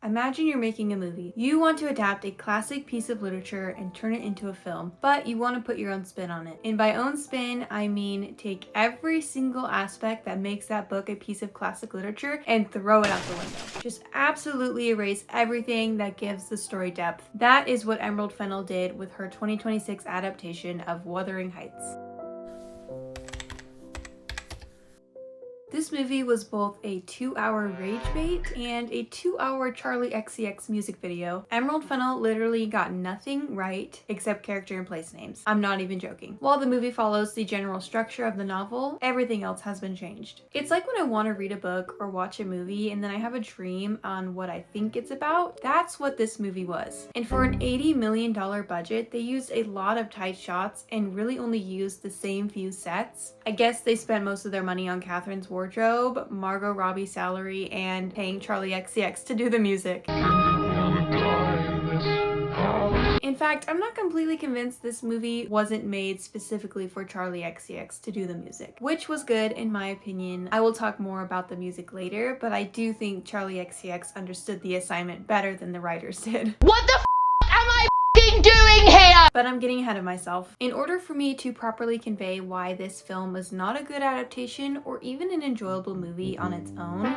Imagine you're making a movie. You want to adapt a classic piece of literature and turn it into a film, but you want to put your own spin on it. And by own spin, I mean take every single aspect that makes that book a piece of classic literature and throw it out the window. Just absolutely erase everything that gives the story depth. That is what Emerald Fennell did with her 2026 adaptation of Wuthering Heights. This movie was both a 2-hour rage bait and a 2-hour Charlie XCX music video. Emerald Fennell literally got nothing right except character and place names. I'm not even joking. While the movie follows the general structure of the novel, everything else has been changed. It's like when I want to read a book or watch a movie and then I have a dream on what I think it's about. That's what this movie was. And for an $80 million budget, they used a lot of tight shots and really only used the same few sets. I guess they spent most of their money on Catherine's wardrobe, Margot Robbie's salary, and paying Charlie XCX to do the music. In fact, I'm not completely convinced this movie wasn't made specifically for Charlie XCX to do the music, which was good in my opinion. I will talk more about the music later, but I do think Charlie XCX understood the assignment better than the writers did. What the am I doing here? But I'm getting ahead of myself. In order for me to properly convey why this film was not a good adaptation or even an enjoyable movie on its own,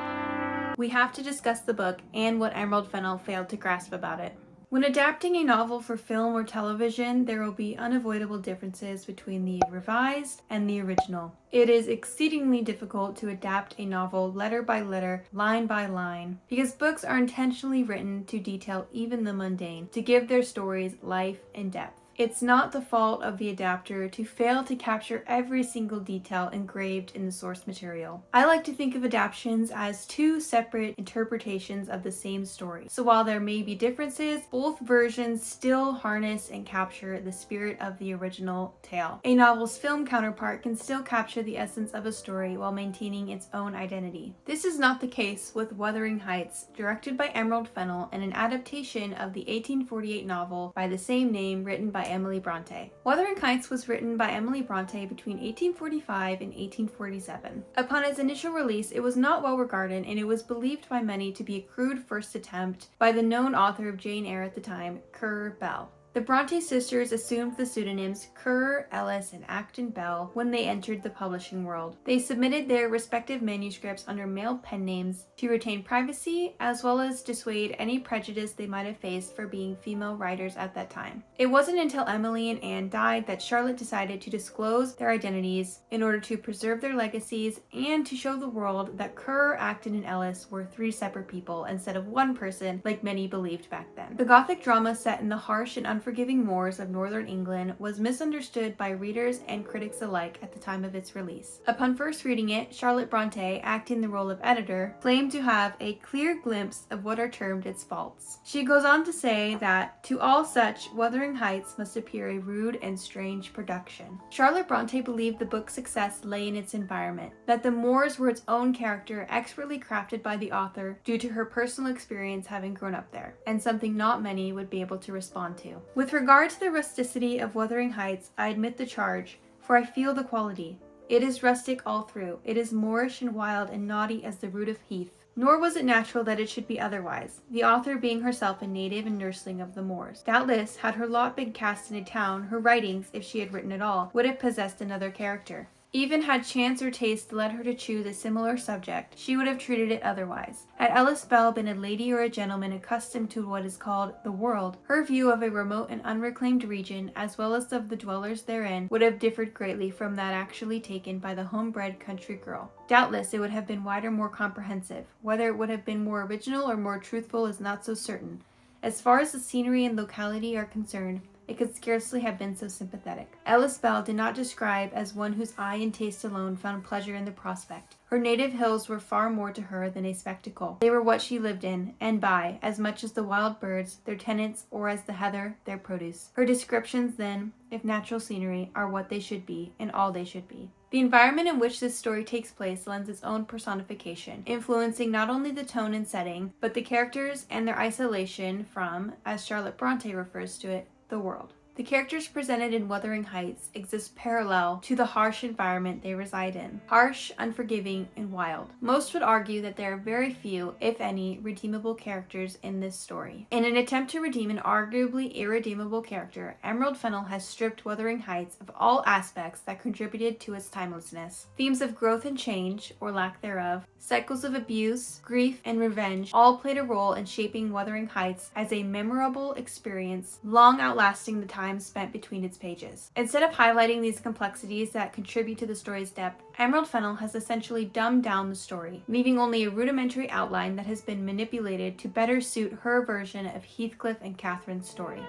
we have to discuss the book and what Emerald Fennell failed to grasp about it. When adapting a novel for film or television, there will be unavoidable differences between the revised and the original. It is exceedingly difficult to adapt a novel letter by letter, line by line, because books are intentionally written to detail even the mundane, to give their stories life and depth. It's not the fault of the adapter to fail to capture every single detail engraved in the source material. I like to think of adaptations as two separate interpretations of the same story. So while there may be differences, both versions still harness and capture the spirit of the original tale. A novel's film counterpart can still capture the essence of a story while maintaining its own identity. This is not the case with Wuthering Heights, directed by Emerald Fennell and an adaptation of the 1848 novel by the same name written by Emily Bronte. Wuthering Heights was written by Emily Bronte between 1845 and 1847. Upon its initial release, it was not well regarded and it was believed by many to be a crude first attempt by the known author of Jane Eyre at the time, Currer Bell. The Bronte sisters assumed the pseudonyms Currer, Ellis, and Acton Bell when they entered the publishing world. They submitted their respective manuscripts under male pen names to retain privacy, as well as dissuade any prejudice they might have faced for being female writers at that time. It wasn't until Emily and Anne died that Charlotte decided to disclose their identities in order to preserve their legacies and to show the world that Currer, Acton, and Ellis were 3 separate people instead of one person like many believed back then. The Gothic drama set in the harsh and unforgiving moors of northern England was misunderstood by readers and critics alike at the time of its release. Upon first reading it, Charlotte Bronte, acting the role of editor, claimed to have a clear glimpse of what are termed its faults. She goes on to say that, to all such, Wuthering Heights must appear a rude and strange production. Charlotte Bronte believed the book's success lay in its environment, that the moors were its own character expertly crafted by the author due to her personal experience having grown up there, and something not many would be able to respond to. With regard to the rusticity of Wuthering Heights, I admit the charge, for I feel the quality. It is rustic all through. It is moorish and wild and naughty as the root of heath. Nor was it natural that it should be otherwise, the author being herself a native and nursling of the moors. Doubtless, had her lot been cast in a town, her writings, if she had written at all, would have possessed another character. Even had chance or taste led her to choose a similar subject, she would have treated it otherwise. Had Ellis Bell been a lady or a gentleman accustomed to what is called the world, her view of a remote and unreclaimed region, as well as of the dwellers therein, would have differed greatly from that actually taken by the homebred country girl. Doubtless it would have been wider, more comprehensive. Whether it would have been more original or more truthful is not so certain. As far as the scenery and locality are concerned, it could scarcely have been so sympathetic. Ellis Bell did not describe as one whose eye and taste alone found pleasure in the prospect. Her native hills were far more to her than a spectacle. They were what she lived in, and by, as much as the wild birds, their tenants, or as the heather, their produce. Her descriptions, then, if natural scenery, are what they should be, and all they should be. The environment in which this story takes place lends its own personification, influencing not only the tone and setting, but the characters and their isolation from, as Charlotte Bronte refers to it, the world. The characters presented in Wuthering Heights exist parallel to the harsh environment they reside in. Harsh, unforgiving, and wild. Most would argue that there are very few, if any, redeemable characters in this story. In an attempt to redeem an arguably irredeemable character, Emerald Fennel has stripped Wuthering Heights of all aspects that contributed to its timelessness. Themes of growth and change, or lack thereof, cycles of abuse, grief, and revenge all played a role in shaping Wuthering Heights as a memorable experience, long outlasting the time spent between its pages. Instead of highlighting these complexities that contribute to the story's depth, Emerald Fennel has essentially dumbed down the story, leaving only a rudimentary outline that has been manipulated to better suit her version of Heathcliff and Catherine's story.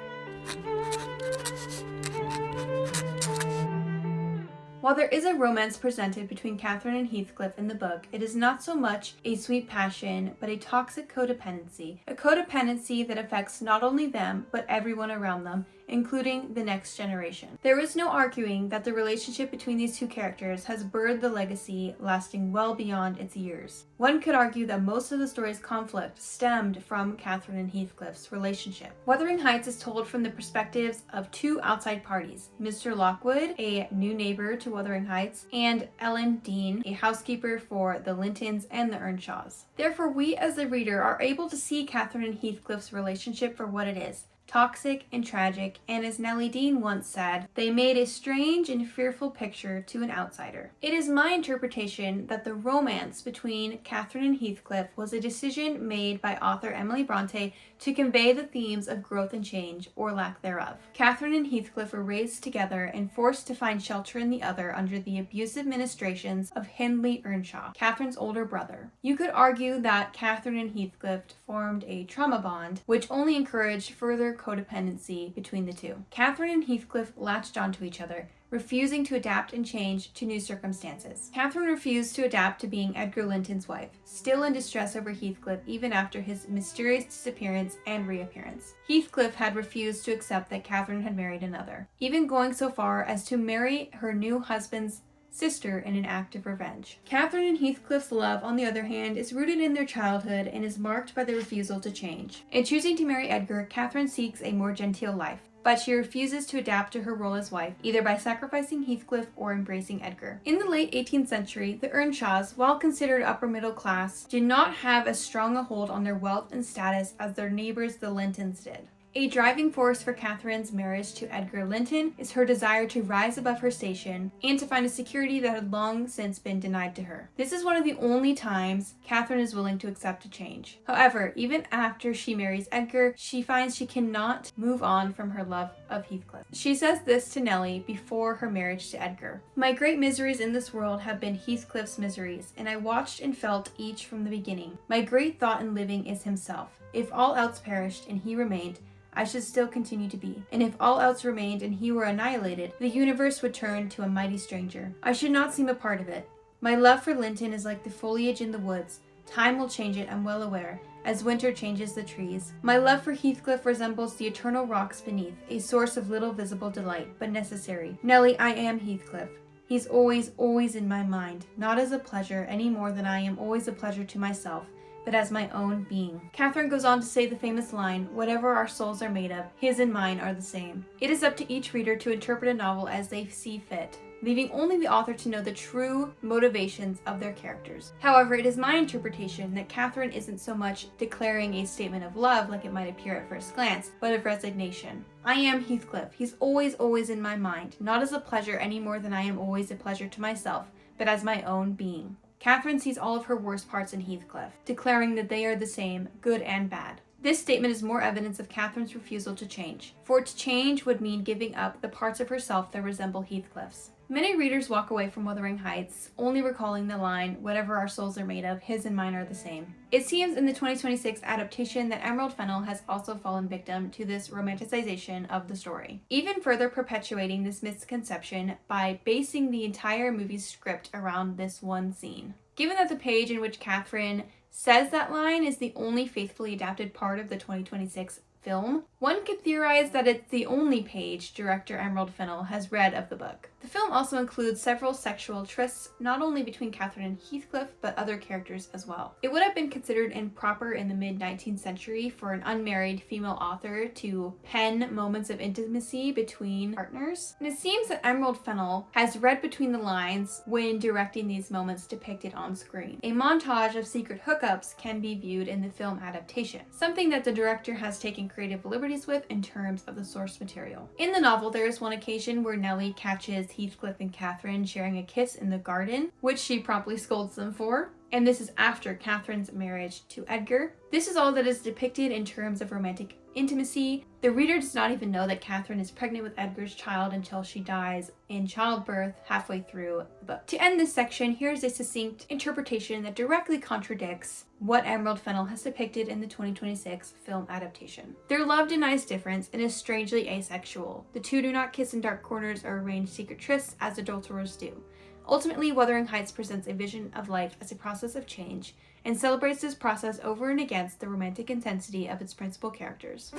While there is a romance presented between Catherine and Heathcliff in the book, it is not so much a sweet passion, but a toxic codependency. A codependency that affects not only them, but everyone around them, including the next generation. There is no arguing that the relationship between these two characters has birthed the legacy lasting well beyond its years. One could argue that most of the story's conflict stemmed from Catherine and Heathcliff's relationship. Wuthering Heights is told from the perspectives of two outside parties, Mr. Lockwood, a new neighbor to Wuthering Heights, and Ellen Dean, a housekeeper for the Lintons and the Earnshaws. Therefore, we as the reader are able to see Catherine and Heathcliff's relationship for what it is. Toxic and tragic, and as Nellie Dean once said, they made a strange and fearful picture to an outsider. It is my interpretation that the romance between Catherine and Heathcliff was a decision made by author Emily Bronte to convey the themes of growth and change, or lack thereof. Catherine and Heathcliff were raised together and forced to find shelter in the other under the abusive ministrations of Hindley Earnshaw, Catherine's older brother. You could argue that Catherine and Heathcliff formed a trauma bond, which only encouraged further codependency between the two. Catherine and Heathcliff latched onto each other, refusing to adapt and change to new circumstances. Catherine refused to adapt to being Edgar Linton's wife, still in distress over Heathcliff even after his mysterious disappearance and reappearance. Heathcliff had refused to accept that Catherine had married another, even going so far as to marry her new husband's sister in an act of revenge. Catherine and Heathcliff's love, on the other hand, is rooted in their childhood and is marked by the refusal to change. In choosing to marry Edgar, Catherine seeks a more genteel life, but she refuses to adapt to her role as wife, either by sacrificing Heathcliff or embracing Edgar. In the late 18th century, the Earnshaws, while considered upper middle class, did not have as strong a hold on their wealth and status as their neighbors the Lintons did. A driving force for Catherine's marriage to Edgar Linton is her desire to rise above her station and to find a security that had long since been denied to her. This is one of the only times Catherine is willing to accept a change. However, even after she marries Edgar, she finds she cannot move on from her love of Heathcliff. She says this to Nellie before her marriage to Edgar. "My great miseries in this world have been Heathcliff's miseries, and I watched and felt each from the beginning. My great thought in living is himself. If all else perished and he remained, I should still continue to be. And if all else remained and he were annihilated, the universe would turn to a mighty stranger. I should not seem a part of it. My love for Linton is like the foliage in the woods. Time will change it, I'm well aware, as winter changes the trees. My love for Heathcliff resembles the eternal rocks beneath, a source of little visible delight, but necessary. Nellie, I am Heathcliff. He's always, always in my mind, not as a pleasure any more than I am always a pleasure to myself, but as my own being." Catherine goes on to say the famous line, "Whatever our souls are made of, his and mine are the same." It is up to each reader to interpret a novel as they see fit, leaving only the author to know the true motivations of their characters. However, it is my interpretation that Catherine isn't so much declaring a statement of love like it might appear at first glance, but of resignation. I am Heathcliff. He's always, always in my mind, not as a pleasure any more than I am always a pleasure to myself, but as my own being. Catherine sees all of her worst parts in Heathcliff, declaring that they are the same, good and bad. This statement is more evidence of Catherine's refusal to change, for to change would mean giving up the parts of herself that resemble Heathcliff's. Many readers walk away from Wuthering Heights only recalling the line, "Whatever our souls are made of, his and mine are the same." It seems in the 2026 adaptation that Emerald Fennel has also fallen victim to this romanticization of the story, even further perpetuating this misconception by basing the entire movie's script around this one scene. Given that the page in which Catherine says that line is the only faithfully adapted part of the 2026 film, one could theorize that it's the only page director Emerald Fennell has read of the book. The film also includes several sexual trysts, not only between Catherine and Heathcliff, but other characters as well. It would have been considered improper in the mid-19th century for an unmarried female author to pen moments of intimacy between partners, and it seems that Emerald Fennell has read between the lines when directing these moments depicted on screen. A montage of secret hookups can be viewed in the film adaptation, something that the director has taken creative liberties with in terms of the source material. In the novel, there is one occasion where Nellie catches Heathcliff and Catherine sharing a kiss in the garden, which she promptly scolds them for. And this is after Catherine's marriage to Edgar. This is all that is depicted in terms of romantic intimacy. The reader does not even know that Catherine is pregnant with Edgar's child until she dies in childbirth halfway through the book. To end this section, here's a succinct interpretation that directly contradicts what Emerald Fennell has depicted in the 2026 film adaptation. Their love denies difference and is strangely asexual. The two do not kiss in dark corners or arrange secret trysts as adulterers do. Ultimately, Wuthering Heights presents a vision of life as a process of change and celebrates this process over and against the romantic intensity of its principal characters.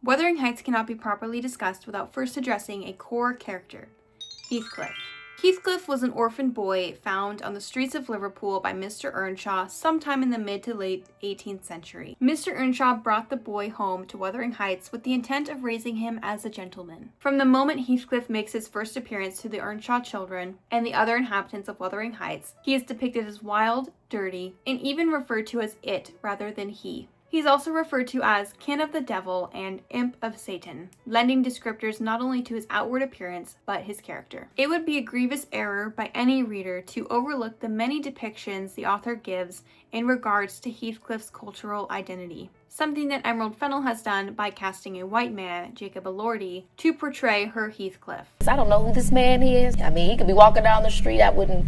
Wuthering Heights cannot be properly discussed without first addressing a core character, Heathcliff. Heathcliff was an orphan boy found on the streets of Liverpool by Mr. Earnshaw sometime in the mid to late 18th century. Mr. Earnshaw brought the boy home to Wuthering Heights with the intent of raising him as a gentleman. From the moment Heathcliff makes his first appearance to the Earnshaw children and the other inhabitants of Wuthering Heights, he is depicted as wild, dirty, and even referred to as it rather than he. He's also referred to as kin of the devil and imp of Satan, lending descriptors not only to his outward appearance, but his character. It would be a grievous error by any reader to overlook the many depictions the author gives in regards to Heathcliff's cultural identity, something that Emerald Fennell has done by casting a white man, Jacob Elordi, to portray her Heathcliff. I don't know who this man is. I mean, he could be walking down the street, I wouldn't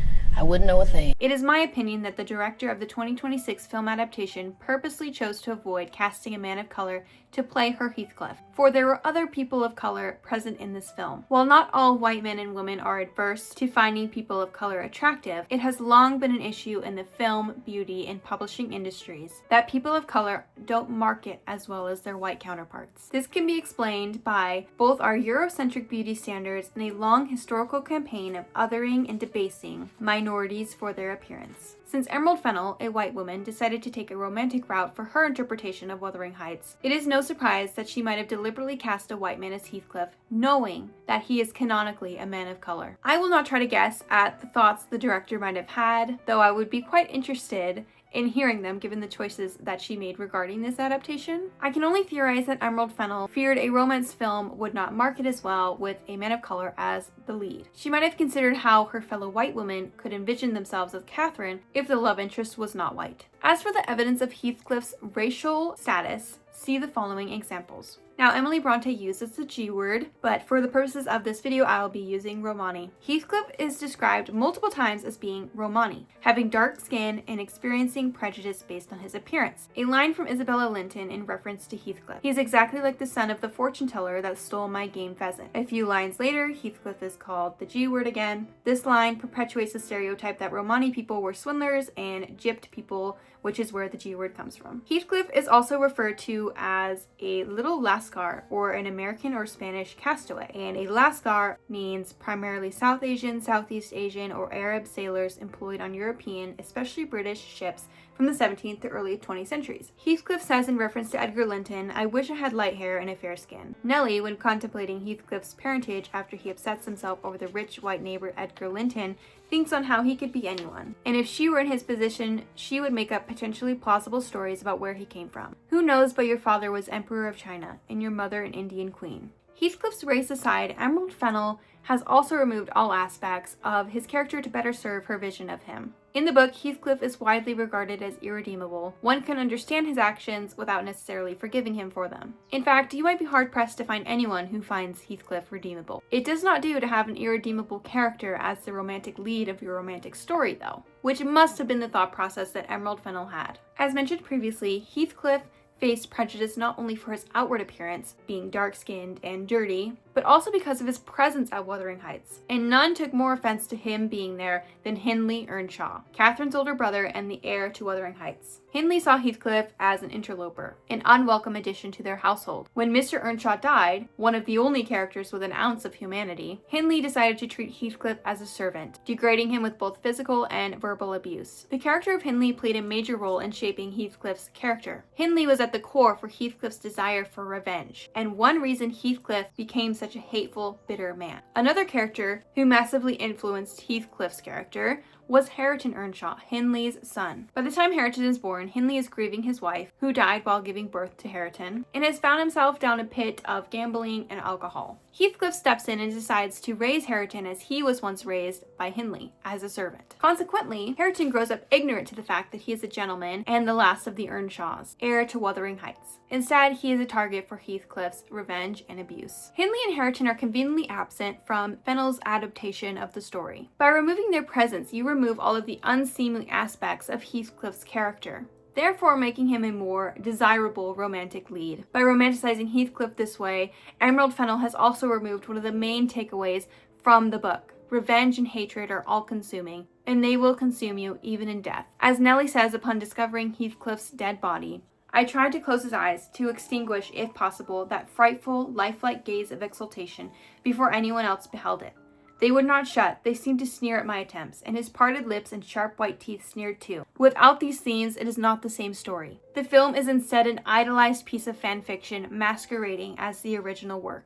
know a thing. It is my opinion that the director of the 2026 film adaptation purposely chose to avoid casting a man of color to play her Heathcliff, for there were other people of color present in this film. While not all white men and women are adverse to finding people of color attractive, it has long been an issue in the film, beauty, and publishing industries that people of color don't market as well as their white counterparts. This can be explained by both our Eurocentric beauty standards and a long historical campaign of othering and debasing minorities for their appearance. Since Emerald Fennell, a white woman, decided to take a romantic route for her interpretation of Wuthering Heights, it is no surprise that she might have deliberately cast a white man as Heathcliff, knowing that he is canonically a man of color. I will not try to guess at the thoughts the director might have had, though I would be quite interested in hearing them given the choices that she made regarding this adaptation. I can only theorize that Emerald Fennell feared a romance film would not market as well with a man of color as the lead. She might have considered how her fellow white women could envision themselves as Catherine if the love interest was not white. As for the evidence of Heathcliff's racial status, see the following examples. Now, Emily Bronte uses the G word, but for the purposes of this video, I'll be using Romani. Heathcliff is described multiple times as being Romani, having dark skin and experiencing prejudice based on his appearance. A line from Isabella Linton in reference to Heathcliff. He's exactly like the son of the fortune teller that stole my game pheasant. A few lines later, Heathcliff is called the G word again. This line perpetuates the stereotype that Romani people were swindlers and gypped people, which is where the G word comes from. Heathcliff is also referred to as a little Lascar, or an American or Spanish castaway, and a Lascar means primarily South Asian, Southeast Asian, or Arab sailors employed on European, especially British ships from the 17th to early 20th centuries. Heathcliff says in reference to Edgar Linton, "I wish I had light hair and a fair skin." Nellie, when contemplating Heathcliff's parentage after he upsets himself over the rich white neighbor Edgar Linton, thinks on how he could be anyone. And if she were in his position, she would make up potentially plausible stories about where he came from. Who knows but your father was Emperor of China and your mother an Indian queen. Heathcliff's race aside, Emerald Fennell has also removed all aspects of his character to better serve her vision of him. In the book, Heathcliff is widely regarded as irredeemable. One can understand his actions without necessarily forgiving him for them. In fact, you might be hard-pressed to find anyone who finds Heathcliff redeemable. It does not do to have an irredeemable character as the romantic lead of your romantic story, though, which must have been the thought process that Emerald Fennell had. As mentioned previously, Heathcliff faced prejudice not only for his outward appearance, being dark-skinned and dirty, but also because of his presence at Wuthering Heights, and none took more offense to him being there than Hindley Earnshaw, Catherine's older brother and the heir to Wuthering Heights. Hindley saw Heathcliff as an interloper, an unwelcome addition to their household. When Mr. Earnshaw died, one of the only characters with an ounce of humanity, Hindley decided to treat Heathcliff as a servant, degrading him with both physical and verbal abuse. The character of Hindley played a major role in shaping Heathcliff's character. Hindley was at the core for Heathcliff's desire for revenge, and one reason Heathcliff became such a hateful, bitter man. Another character who massively influenced Heathcliff's character was Hareton Earnshaw, Hindley's son. By the time Hareton is born, Hindley is grieving his wife, who died while giving birth to Hareton, and has found himself down a pit of gambling and alcohol. Heathcliff steps in and decides to raise Hareton as he was once raised by Hindley, as a servant. Consequently, Hareton grows up ignorant to the fact that he is a gentleman and the last of the Earnshaws, heir to Wuthering Heights. Instead, he is a target for Heathcliff's revenge and abuse. Hindley and Hareton are conveniently absent from Fennel's adaptation of the story. By removing their presence, you remove all of the unseemly aspects of Heathcliff's character, therefore making him a more desirable romantic lead. By romanticizing Heathcliff this way, Emerald Fennel has also removed one of the main takeaways from the book. Revenge and hatred are all-consuming, and they will consume you even in death. As Nellie says upon discovering Heathcliff's dead body, I tried to close his eyes to extinguish, if possible, that frightful, lifelike gaze of exultation before anyone else beheld it. They would not shut, they seemed to sneer at my attempts, and his parted lips and sharp white teeth sneered too. Without these scenes, it is not the same story. The film is instead an idolized piece of fan fiction masquerading as the original work.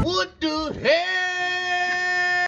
What the hell?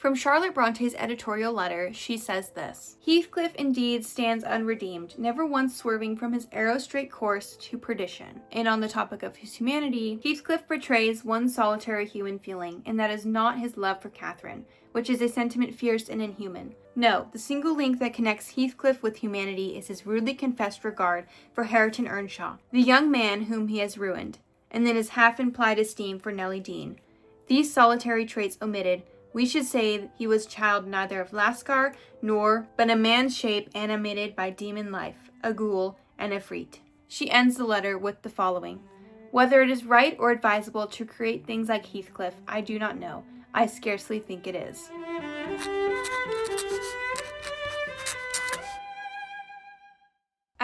From Charlotte Bronte's editorial letter, she says this: Heathcliff indeed stands unredeemed, never once swerving from his arrow-straight course to perdition. And on the topic of his humanity, Heathcliff betrays one solitary human feeling, and that is not his love for Catherine, which is a sentiment fierce and inhuman. No, the single link that connects Heathcliff with humanity is his rudely confessed regard for Hareton Earnshaw, the young man whom he has ruined, and then his half-implied esteem for Nellie Dean. These solitary traits omitted, we should say he was child neither of Lascar nor, but a man's shape animated by demon life, a ghoul, and a freet. She ends the letter with the following: Whether it is right or advisable to create things like Heathcliff, I do not know. I scarcely think it is.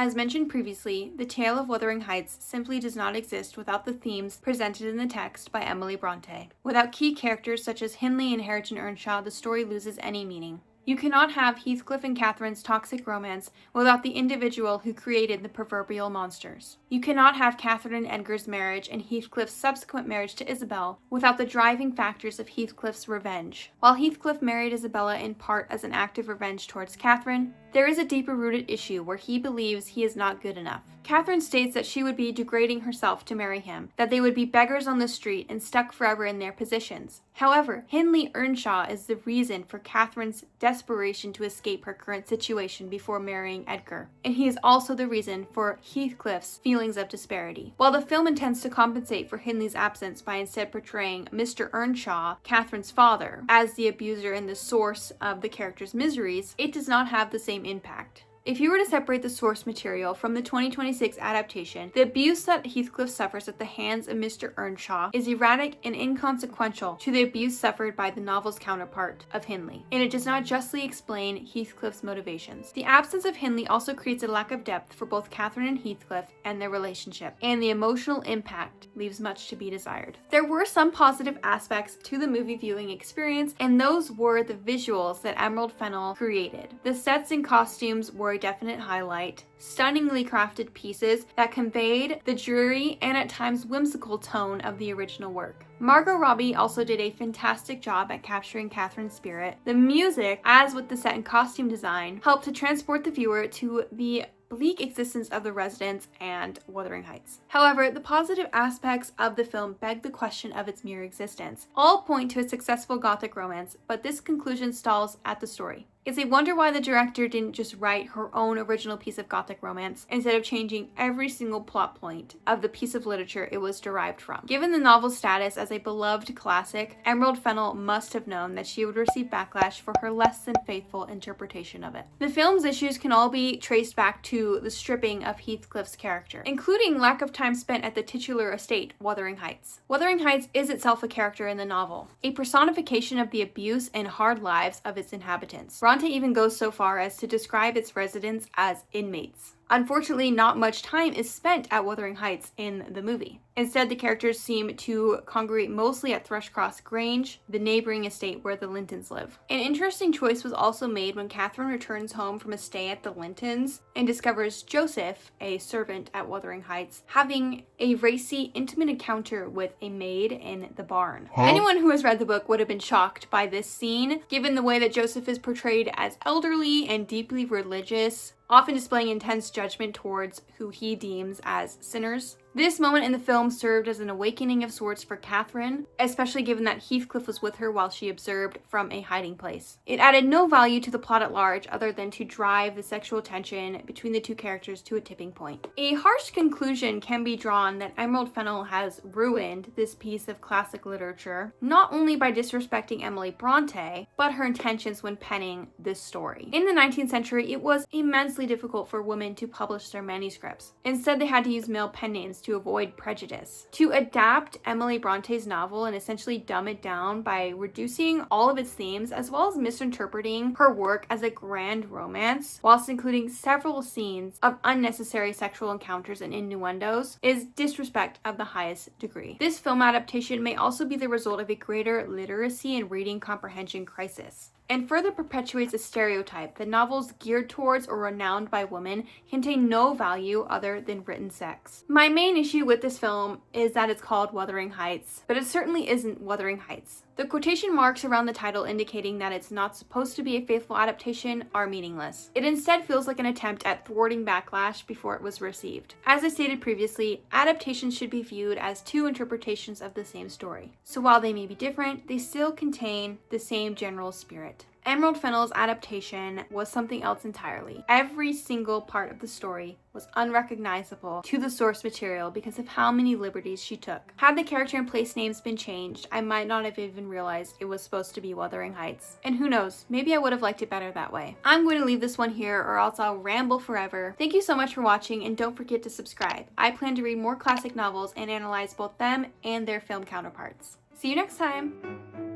As mentioned previously, the tale of Wuthering Heights simply does not exist without the themes presented in the text by Emily Bronte. Without key characters such as Hindley and Hareton Earnshaw, the story loses any meaning. You cannot have Heathcliff and Catherine's toxic romance without the individual who created the proverbial monsters. You cannot have Catherine and Edgar's marriage and Heathcliff's subsequent marriage to Isabel without the driving factors of Heathcliff's revenge. While Heathcliff married Isabella in part as an act of revenge towards Catherine, there is a deeper-rooted issue where he believes he is not good enough. Catherine states that she would be degrading herself to marry him, that they would be beggars on the street and stuck forever in their positions. However, Hindley Earnshaw is the reason for Catherine's desperation to escape her current situation before marrying Edgar, and he is also the reason for Heathcliff's feelings of disparity. While the film intends to compensate for Hindley's absence by instead portraying Mr. Earnshaw, Catherine's father, as the abuser and the source of the character's miseries, it does not have the same impact. If you were to separate the source material from the 2026 adaptation, the abuse that Heathcliff suffers at the hands of Mr. Earnshaw is erratic and inconsequential to the abuse suffered by the novel's counterpart of Hindley, and it does not justly explain Heathcliff's motivations. The absence of Hindley also creates a lack of depth for both Catherine and Heathcliff and their relationship, and the emotional impact leaves much to be desired. There were some positive aspects to the movie viewing experience, and those were the visuals that Emerald Fennel created. The sets and costumes were a definite highlight, stunningly crafted pieces that conveyed the dreary and at times whimsical tone of the original work. Margot Robbie also did a fantastic job at capturing Catherine's spirit. The music, as with the set and costume design, helped to transport the viewer to the bleak existence of the residents and Wuthering Heights. However, the positive aspects of the film beg the question of its mere existence. All point to a successful gothic romance, but this conclusion stalls at the story. is they wonder why the director didn't just write her own original piece of Gothic romance instead of changing every single plot point of the piece of literature it was derived from. Given the novel's status as a beloved classic, Emerald Fennell must have known that she would receive backlash for her less than faithful interpretation of it. The film's issues can all be traced back to the stripping of Heathcliff's character, including lack of time spent at the titular estate, Wuthering Heights. Wuthering Heights is itself a character in the novel, a personification of the abuse and hard lives of its inhabitants. Bronte even goes so far as to describe its residents as inmates. Unfortunately, not much time is spent at Wuthering Heights in the movie. Instead, the characters seem to congregate mostly at Thrushcross Grange, the neighboring estate where the Lintons live. An interesting choice was also made when Catherine returns home from a stay at the Lintons and discovers Joseph, a servant at Wuthering Heights, having a racy, intimate encounter with a maid in the barn. Anyone who has read the book would have been shocked by this scene, given the way that Joseph is portrayed as elderly and deeply religious, often displaying intense judgment towards who he deems as sinners. This moment in the film served as an awakening of sorts for Catherine, especially given that Heathcliff was with her while she observed from a hiding place. It added no value to the plot at large other than to drive the sexual tension between the two characters to a tipping point. A harsh conclusion can be drawn that Emerald Fennell has ruined this piece of classic literature, not only by disrespecting Emily Bronte, but her intentions when penning this story. In the 19th century, it was immensely difficult for women to publish their manuscripts. Instead, they had to use male pen names to avoid prejudice. To adapt Emily Bronte's novel and essentially dumb it down by reducing all of its themes as well as misinterpreting her work as a grand romance, whilst including several scenes of unnecessary sexual encounters and innuendos, is disrespect of the highest degree. This film adaptation may also be the result of a greater literacy and reading comprehension crisis, and further perpetuates a stereotype that novels geared towards or renowned by women contain no value other than written sex. My main issue with this film is that it's called Wuthering Heights, but it certainly isn't Wuthering Heights. The quotation marks around the title indicating that it's not supposed to be a faithful adaptation are meaningless. It instead feels like an attempt at thwarting backlash before it was received. As I stated previously, adaptations should be viewed as two interpretations of the same story. So while they may be different, they still contain the same general spirit. Emerald Fennell's adaptation was something else entirely. Every single part of the story was unrecognizable to the source material because of how many liberties she took. Had the character and place names been changed, I might not have even realized it was supposed to be Wuthering Heights. And who knows, maybe I would have liked it better that way. I'm going to leave this one here or else I'll ramble forever. Thank you so much for watching and don't forget to subscribe. I plan to read more classic novels and analyze both them and their film counterparts. See you next time!